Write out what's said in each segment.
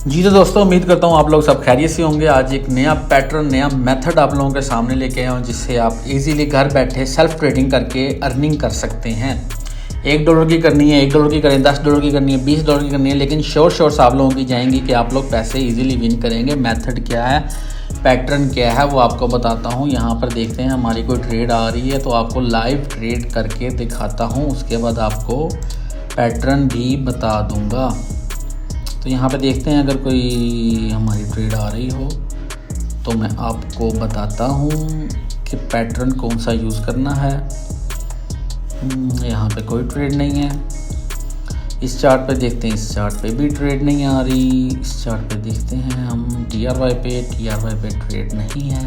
जी तो दोस्तों, उम्मीद करता हूँ आप लोग सब खैरियत से होंगे। आज एक नया पैटर्न, नया मेथड आप लोगों के सामने लेके आया हूँ, जिससे आप इजीली घर बैठे सेल्फ ट्रेडिंग करके अर्निंग कर सकते हैं। $1 की करनी है, $1 की करें, $10 की करनी है, $20 की करनी है, लेकिन शॉर्ट्स आप लोगों की जाएंगी कि आप लोग पैसे इजीली विन करेंगे। मेथड क्या है, पैटर्न क्या है, वो आपको बताता हूँ। यहाँ पर देखते हैं हमारी कोई ट्रेड आ रही है तो आपको लाइव ट्रेड करके दिखाता हूँ, उसके बाद आपको पैटर्न भी बता दूँगा। तो यहाँ पे देखते हैं अगर कोई हमारी ट्रेड आ रही हो तो मैं आपको बताता हूँ कि पैटर्न कौन सा यूज़ करना है। यहाँ पे कोई ट्रेड नहीं है। इस चार्ट पे देखते हैं, इस चार्ट पे भी ट्रेड नहीं आ रही। इस चार्ट पे देखते हैं हम TRY पे ट्रेड नहीं है।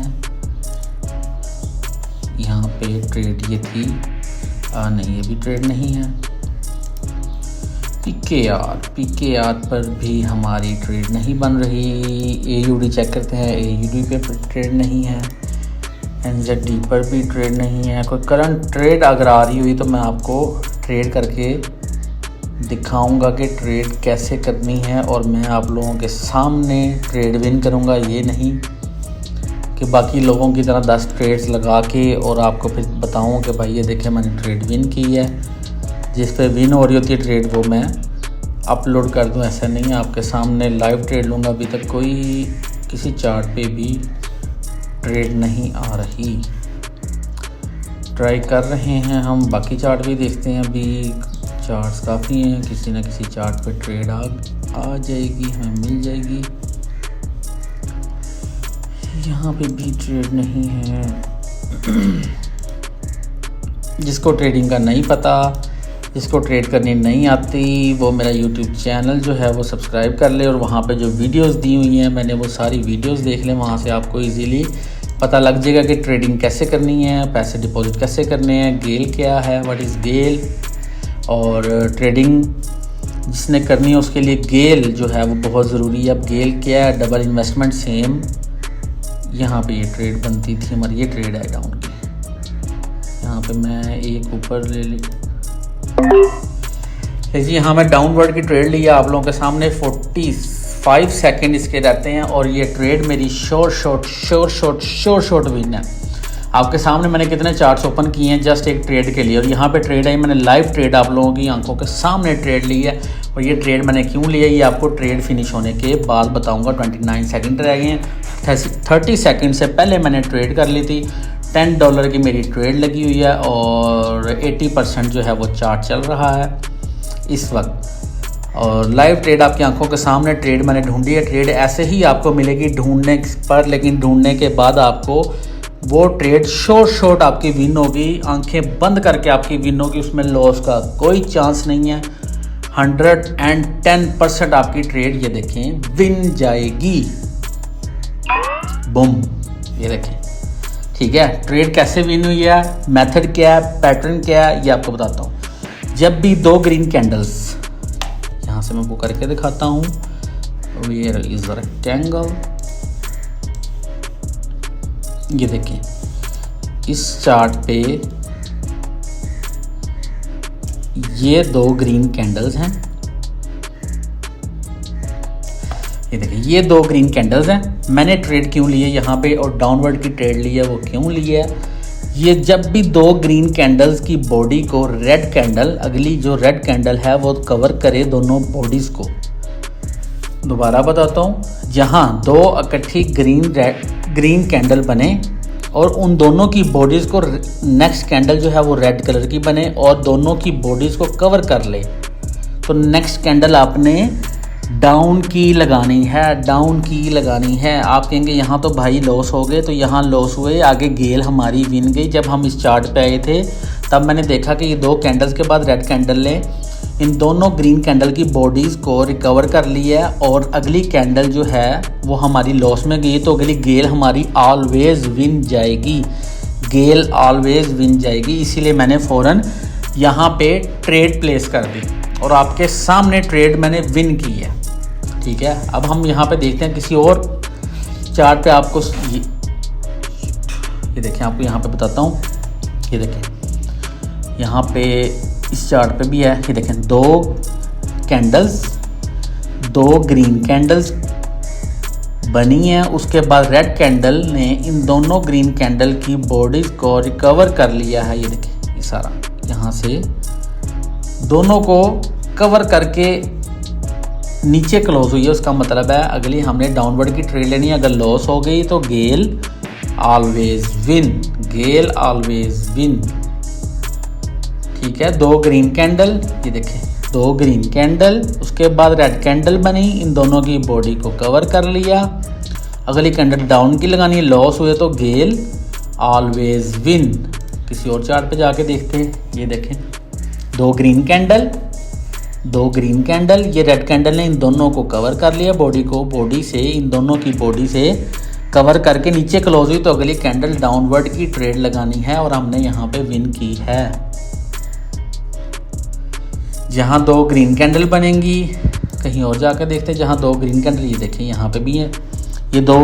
यहाँ पे ट्रेड ये थी, नहीं, ये भी ट्रेड नहीं है। PKR पर भी हमारी ट्रेड नहीं बन रही। AUD चेक करते हैं, AUD पे ट्रेड नहीं है। NZD पर भी ट्रेड नहीं है। कोई करंट ट्रेड अगर आ रही हुई तो मैं आपको ट्रेड करके दिखाऊंगा कि ट्रेड कैसे करनी है, और मैं आप लोगों के सामने ट्रेड विन करूंगा। ये नहीं कि बाकी लोगों की तरह 10 ट्रेड्स लगा के और आपको फिर बताऊँ कि भाई ये देखें मैंने ट्रेड विन की है। जिस पे विन हो रही होती है ट्रेड वो मैं अपलोड कर दूं, ऐसा नहीं है। आपके सामने लाइव ट्रेड लूँगा। अभी तक कोई किसी चार्ट पे भी ट्रेड नहीं आ रही। ट्राई कर रहे हैं हम, बाकी चार्ट भी देखते हैं। अभी चार्ट्स काफ़ी हैं, किसी ना किसी चार्ट पे ट्रेड आ जाएगी, हमें मिल जाएगी। यहाँ पे भी ट्रेड नहीं है। जिसको ट्रेडिंग का नहीं पता, जिसको ट्रेड करनी नहीं आती, वो मेरा YouTube चैनल जो है वो सब्सक्राइब कर ले, और वहाँ पे जो वीडियोस दी हुई हैं मैंने वो सारी वीडियोस देख लें। वहाँ से आपको इजीली पता लग जाएगा कि ट्रेडिंग कैसे करनी है, पैसे डिपॉजिट कैसे करने हैं, गेल क्या है, व्हाट इज़ गेल। और ट्रेडिंग जिसने करनी है उसके लिए गेल जो है वो बहुत ज़रूरी है। अब गेल क्या है, डबल इन्वेस्टमेंट सेम। यहाँ पे ये ट्रेड बनती थी हमारी, ये ट्रेड है डाउन की। यहाँ पे मैं एक ऊपर ले ली जी। हाँ, मैं डाउनवर्ड की ट्रेड ली है आप लोगों के सामने। 45 सेकंड इसके रहते हैं, और ये ट्रेड मेरी शॉर्ट विन है। आपके सामने मैंने कितने चार्ट्स ओपन किए हैं जस्ट एक ट्रेड के लिए, और यहाँ पे ट्रेड आई, मैंने लाइव ट्रेड आप लोगों की आंखों के सामने ट्रेड ली है। और ये ट्रेड मैंने क्यों लिया ये आपको ट्रेड फिनिश होने के बाद बताऊँगा। 29 सेकेंड रह गए हैं। 30 सेकेंड से पहले मैंने ट्रेड कर ली थी। $10 की मेरी ट्रेड लगी हुई है, और 80% जो है वो चार्ट चल रहा है इस वक्त। और लाइव ट्रेड आपकी आंखों के सामने ट्रेड मैंने ढूंढी है। ट्रेड ऐसे ही आपको मिलेगी ढूंढने पर, लेकिन ढूंढने के बाद आपको वो ट्रेड शॉर्ट आपकी विन होगी। आंखें बंद करके आपकी विन होगी, उसमें लॉस का कोई चांस नहीं है। 110% आपकी ट्रेड ये देखें विन जाएगी। बूम, ये देखें, ठीक है। ट्रेड कैसे विन हुई है, मेथड क्या है, पैटर्न क्या है, ये आपको बताता हूँ। जब भी 2 ग्रीन कैंडल्स, यहाँ से मैं वो करके दिखाता हूँ। वेयर इज द रेक्टेंगल, ये देखिए इस चार्ट पे ये 2 ग्रीन कैंडल्स हैं। ये देखिए ये 2 ग्रीन कैंडल्स हैं। मैंने ट्रेड क्यों ली है यहाँ पे, और डाउनवर्ड की ट्रेड ली है वो क्यों ली है। ये जब भी 2 ग्रीन कैंडल्स की बॉडी को रेड कैंडल, अगली जो रेड कैंडल है वो कवर करे दोनों बॉडीज को। दोबारा बताता हूँ, जहाँ 2 इकट्ठी ग्रीन कैंडल बने और उन दोनों की बॉडीज़ को नेक्स्ट कैंडल जो है वो रेड कलर की बने और दोनों की बॉडीज़ को कवर कर ले, तो नेक्स्ट कैंडल आपने डाउन की लगानी है। डाउन की लगानी है। आप कहेंगे यहाँ तो भाई लॉस हो गए, तो यहाँ लॉस हुए, आगे गेल हमारी विन गई। जब हम इस चार्ट पे आए थे तब मैंने देखा कि ये 2 कैंडल्स के बाद रेड कैंडल ने इन दोनों ग्रीन कैंडल की बॉडीज़ को रिकवर कर लिया है, और अगली कैंडल जो है वो हमारी लॉस में गई, तो अगली गेल हमारी ऑलवेज विन जाएगी। गेल ऑलवेज विन जाएगी। इसीलिए मैंने फ़ौरन यहाँ पे ट्रेड प्लेस कर दी, और आपके सामने ट्रेड मैंने विन की है, ठीक है। अब हम यहाँ पे देखते हैं किसी और चार्ट पे। आपको ये देखें, आपको यहाँ पे बताता हूँ। ये देखें यहाँ पे इस चार्ट पे भी है। ये देखें 2 कैंडल्स दो ग्रीन कैंडल्स बनी है, उसके बाद रेड कैंडल ने इन दोनों ग्रीन कैंडल की बॉडीज को रिकवर कर लिया है। ये देखिए, ये सारा यहाँ से दोनों को कवर करके नीचे क्लोज हुई है। उसका मतलब है अगली हमने डाउनवर्ड की ट्रेड लेनी है। अगर लॉस हो गई तो गेल always win, GAIL always win. ठीक है, दो ग्रीन कैंडल, ये देखें दो ग्रीन कैंडल, उसके बाद रेड कैंडल बनी, इन दोनों की बॉडी को कवर कर लिया। अगली कैंडल डाउन की लगानी है, लॉस हुए तो गेल ऑलवेज विन। किसी और चार्ट पे जाके देखते हैं। ये देखें दो ग्रीन कैंडल, दो ग्रीन कैंडल, ये रेड कैंडल ने इन दोनों को कवर कर लिया, बॉडी को, बॉडी से, इन दोनों की बॉडी से कवर करके नीचे क्लोज हुई। तो अगली कैंडल डाउनवर्ड की ट्रेड लगानी है और हमने यहाँ पे विन की है। जहाँ दो ग्रीन कैंडल बनेंगी, कहीं और जाकर देखते हैं जहाँ दो ग्रीन कैंडल, ये देखें यहाँ पे भी है, ये दो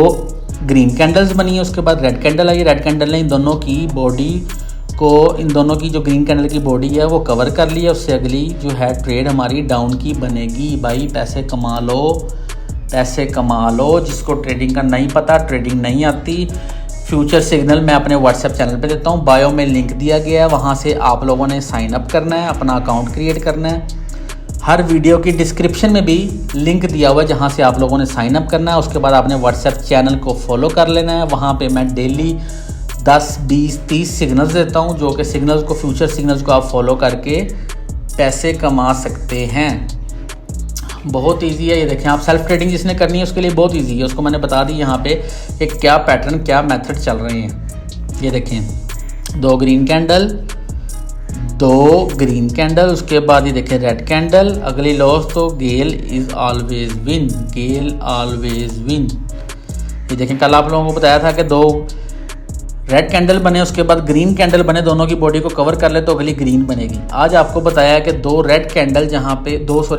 ग्रीन कैंडल्स बनी है, उसके बाद रेड कैंडल आई। रेड कैंडल ने इन दोनों की बॉडी को, इन दोनों की जो ग्रीन कैंडल की बॉडी है वो कवर कर लिया। उससे अगली जो है ट्रेड हमारी डाउन की बनेगी। भाई पैसे कमा लो, पैसे कमा लो। जिसको ट्रेडिंग का नहीं पता, ट्रेडिंग नहीं आती, फ्यूचर सिग्नल मैं अपने व्हाट्सएप चैनल पे देता हूँ, बायो में लिंक दिया गया है, वहाँ से आप लोगों ने साइन अप करना है, अपना अकाउंट क्रिएट करना है। हर वीडियो की डिस्क्रिप्शन में भी लिंक दिया हुआ है जहाँ से आप लोगों ने साइन अप करना है। उसके बाद आपने व्हाट्सएप चैनल को फॉलो कर लेना है। वहाँ पे मैं डेली 10, 20, 30 सिग्नल्स देता हूँ, जो कि सिग्नल्स को, फ्यूचर सिग्नल्स को आप फॉलो करके पैसे कमा सकते हैं। बहुत इजी है। ये देखें, आप सेल्फ ट्रेडिंग जिसने करनी है उसके लिए बहुत इजी है। उसको मैंने बता दी यहाँ पे कि क्या पैटर्न, क्या मेथड चल रहे हैं। ये देखें दो ग्रीन कैंडल, दो ग्रीन कैंडल, उसके बाद ये देखें रेड कैंडल, अगली लॉस तो GAIL is always win, GAIL always win. ये देखें, कल आप लोगों को बताया था कि दो रेड कैंडल बने, उसके बाद ग्रीन कैंडल बने, दोनों की बॉडी को कवर कर ले तो अगली ग्रीन बनेगी। आज आपको बताया है कि दो रेड कैंडल जहाँ पे,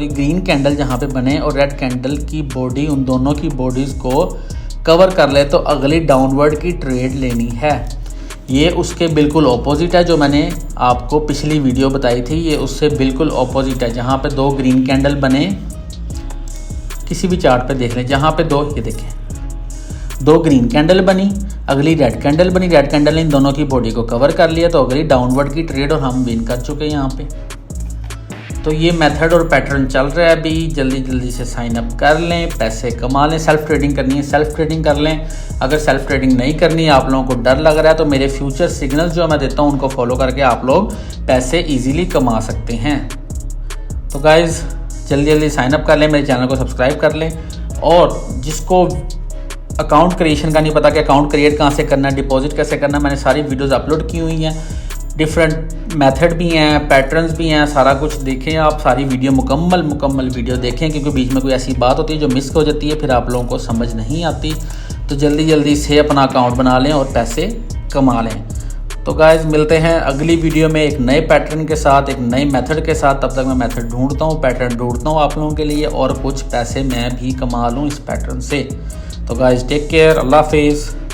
ग्रीन कैंडल जहाँ पे बने और रेड कैंडल की बॉडी, उन दोनों की बॉडीज़ को कवर कर ले तो अगली डाउनवर्ड की ट्रेड लेनी है। ये उसके बिल्कुल ऑपोजिट है जो मैंने आपको पिछली वीडियो बताई थी, ये उससे बिल्कुल ऑपोजिट है। जहाँ पे दो ग्रीन कैंडल बने, किसी भी चार्ट पे देख लें, जहाँ पे दो, ये देखें दो ग्रीन कैंडल बनी, अगली रेड कैंडल बनी, रेड कैंडल ने इन दोनों की बॉडी को कवर कर लिया तो अगली डाउनवर्ड की ट्रेड और हम विन कर चुके हैं यहाँ पे। तो ये मेथड और पैटर्न चल रहा है अभी। जल्दी जल्दी से साइन अप कर लें, पैसे कमा लें। सेल्फ ट्रेडिंग करनी है, सेल्फ ट्रेडिंग कर लें। अगर सेल्फ ट्रेडिंग नहीं करनी है, आप लोगों को डर लग रहा है, तो मेरे फ्यूचर सिग्नल्स जो मैं देता हूँ उनको फॉलो करके आप लोग पैसे ईजिली कमा सकते हैं। तो गाइज़ जल्दी जल्दी साइन अप कर लें, मेरे चैनल को सब्सक्राइब कर लें। और जिसको अकाउंट क्रिएशन का नहीं पता कि अकाउंट क्रिएट कहाँ से करना है, डिपॉजिट कैसे करना है, मैंने सारी वीडियोस अपलोड की हुई हैं। डिफरेंट मेथड भी हैं, पैटर्न्स भी हैं, सारा कुछ देखें आप। सारी वीडियो मुकम्मल वीडियो देखें, क्योंकि बीच में कोई ऐसी बात होती है जो मिस हो जाती है, फिर आप लोगों को समझ नहीं आती। तो जल्दी जल्दी से अपना अकाउंट बना लें और पैसे कमा लें। तो गाइज़ मिलते हैं अगली वीडियो में एक नए पैटर्न के साथ, एक नई मेथड के साथ। तब तक मैं मेथड ढूंढता हूँ, पैटर्न ढूंढता हूँ आप लोगों के लिए, और कुछ पैसे मैं भी कमा लूँ इस पैटर्न से। तो गाइज़ टेक केयर, अल्लाह हाफिज़।